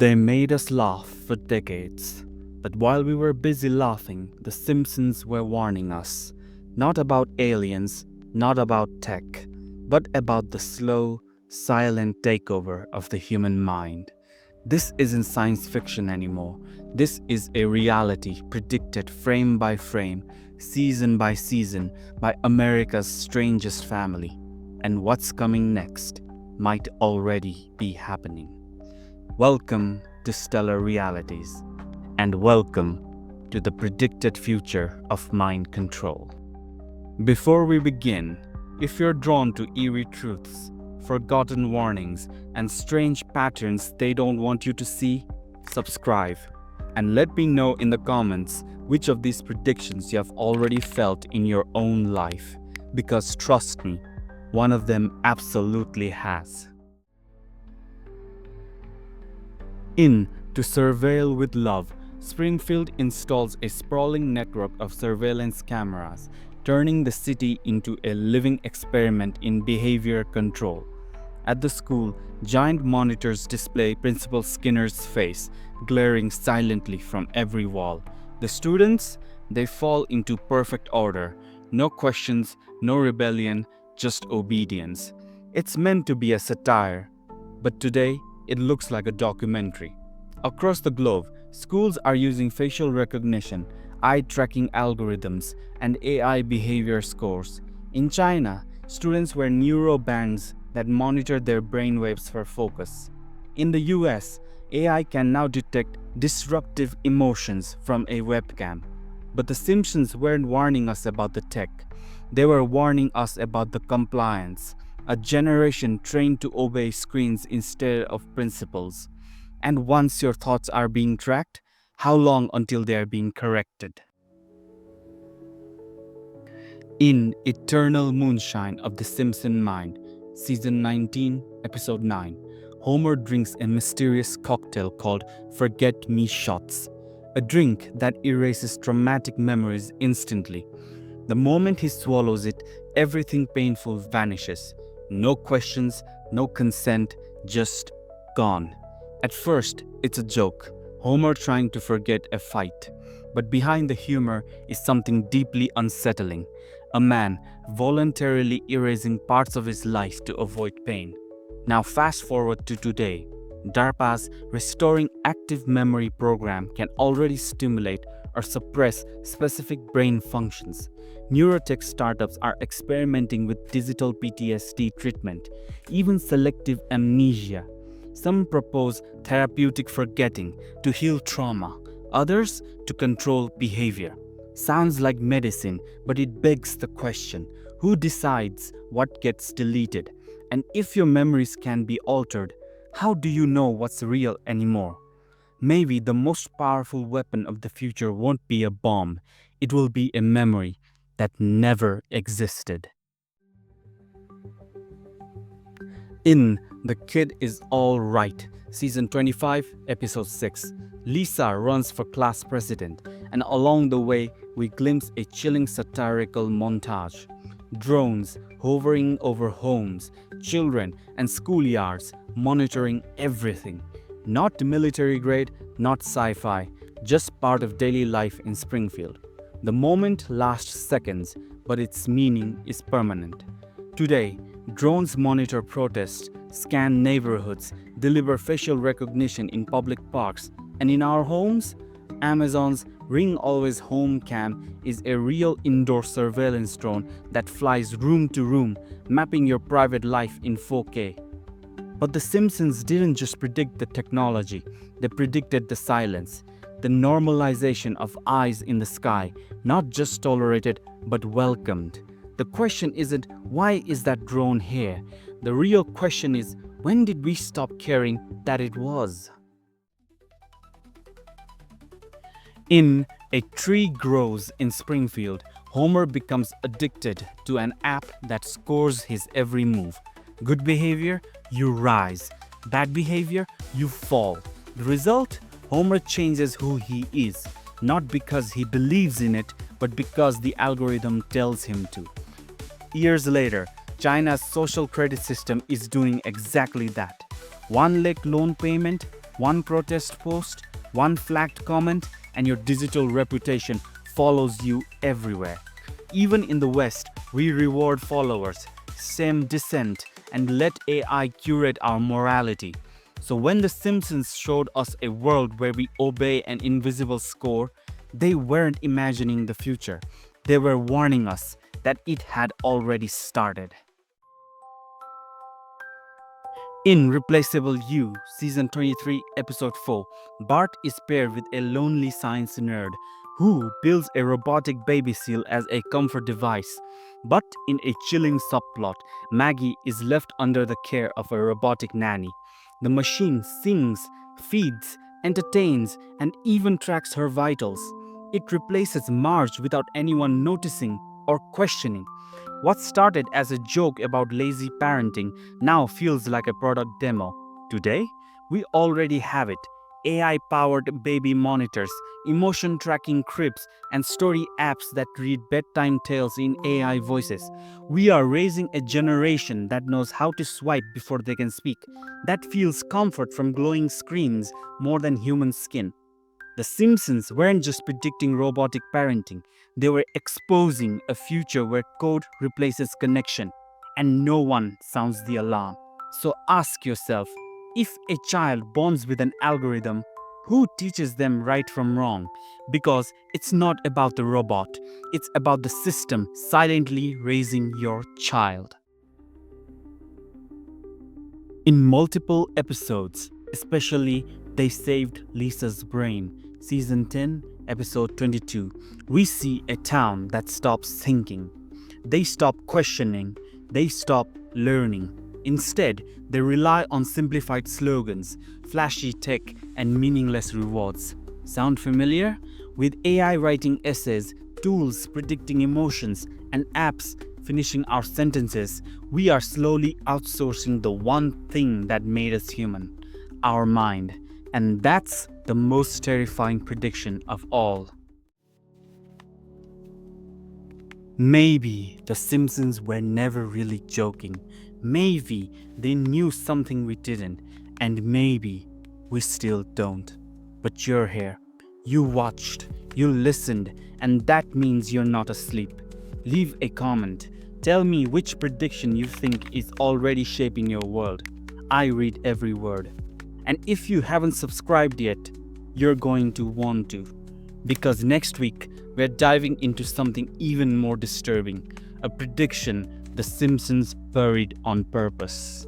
They made us laugh for decades, but while we were busy laughing, the Simpsons were warning us. Not about aliens, not about tech, but about the slow, silent takeover of the human mind. This isn't science fiction anymore. This is a reality predicted frame by frame, season by season, by America's strangest family. And what's coming next might already be happening. Welcome to Stellar Realities, and welcome to the predicted future of mind control. Before we begin, if you're drawn to eerie truths, forgotten warnings, and strange patterns they don't want you to see, subscribe and let me know in the comments which of these predictions you have already felt in your own life, because trust me, one of them absolutely has. In To Surveil with Love, Springfield installs a sprawling network of surveillance cameras, turning the city into a living experiment in behavior control. At the school, giant monitors display Principal Skinner's face, glaring silently from every wall. The students, they fall into perfect order. No questions, no rebellion, just obedience. It's meant to be a satire, but today it looks like a documentary. Across the globe, schools are using facial recognition, eye tracking algorithms, and AI behavior scores. In China, students wear neurobands that monitor their brainwaves for focus. In the US, AI can now detect disruptive emotions from a webcam. But the Simpsons weren't warning us about the tech. They were warning us about the compliance, a generation trained to obey screens instead of principles. And once your thoughts are being tracked, how long until they are being corrected? In Eternal Moonshine of the Simpson Mind, Season 19, Episode 9, Homer drinks a mysterious cocktail called Forget Me Shots, a drink that erases traumatic memories instantly. The moment he swallows it, everything painful vanishes. No questions, no consent, just gone. At first, it's a joke, Homer trying to forget a fight. But behind the humor is something deeply unsettling. A man voluntarily erasing parts of his life to avoid pain. Now fast forward to today. DARPA's Restoring Active Memory program can already stimulate or suppress specific brain functions. Neurotech startups are experimenting with digital PTSD treatment, even selective amnesia. Some propose therapeutic forgetting to heal trauma, others to control behavior. Sounds like medicine, but it begs the question, who decides what gets deleted? And if your memories can be altered, how do you know what's real anymore? Maybe the most powerful weapon of the future won't be a bomb, it will be a memory that never existed. In The Kid Is All Right, Season 25, Episode 6, Lisa runs for class president, and along the way, we glimpse a chilling satirical montage. Drones hovering over homes, children, and schoolyards, monitoring everything. Not military grade, not sci-fi, just part of daily life in Springfield. The moment lasts seconds, but its meaning is permanent. Today, drones monitor protests, scan neighborhoods, deliver facial recognition in public parks, and in our homes, Amazon's Ring Always Home Cam is a real indoor surveillance drone that flies room to room, mapping your private life in 4K. But the Simpsons didn't just predict the technology, they predicted the silence, the normalization of eyes in the sky, not just tolerated but welcomed. The question isn't, why is that drone here? The real question is, when did we stop caring that it was? In A Tree Grows in Springfield, Homer becomes addicted to an app that scores his every move. Good behavior, you rise. Bad behavior, you fall. The result? Homer changes who he is, not because he believes in it, but because the algorithm tells him to. Years later, China's social credit system is doing exactly that. One-leg loan payment, One protest post, one flagged comment, and your digital reputation follows you everywhere. Even in the West, we reward followers, same dissent, and let AI curate our morality. So when the Simpsons showed us a world where we obey an invisible score, they weren't imagining the future. They were warning us that it had already started. In Replaceable You, Season 23, Episode 4, Bart is paired with a lonely science nerd who builds a robotic baby seal as a comfort device. But in a chilling subplot, Maggie is left under the care of a robotic nanny. The machine sings, feeds, entertains, and even tracks her vitals. It replaces Marge without anyone noticing or questioning. What started as a joke about lazy parenting now feels like a product demo. Today, we already have it: AI powered baby monitors, emotion tracking cribs, and story apps that read bedtime tales in AI voices. We are raising a generation that knows how to swipe before they can speak, that feels comfort from glowing screens more than human skin. The Simpsons weren't just predicting robotic parenting, they were exposing a future where code replaces connection, and no one sounds the alarm. So ask yourself, if a child bonds with an algorithm, who teaches them right from wrong? Because it's not about the robot, it's about the system silently raising your child. In multiple episodes, especially They Saved Lisa's Brain, Season 10, Episode 22, we see a town that stops thinking. They stop questioning, they stop learning. Instead, they rely on simplified slogans, flashy tech, and meaningless rewards. Sound familiar? With AI writing essays, tools predicting emotions, and apps finishing our sentences, we are slowly outsourcing the one thing that made us human: our mind. And that's the most terrifying prediction of all. Maybe the Simpsons were never really joking. Maybe they knew something we didn't. And maybe we still don't. But you're here. You watched. You listened. And that means you're not asleep. Leave a comment. Tell me which prediction you think is already shaping your world. I read every word. And if you haven't subscribed yet, you're going to want to. Because next week, we're diving into something even more disturbing: a prediction the Simpsons buried on purpose.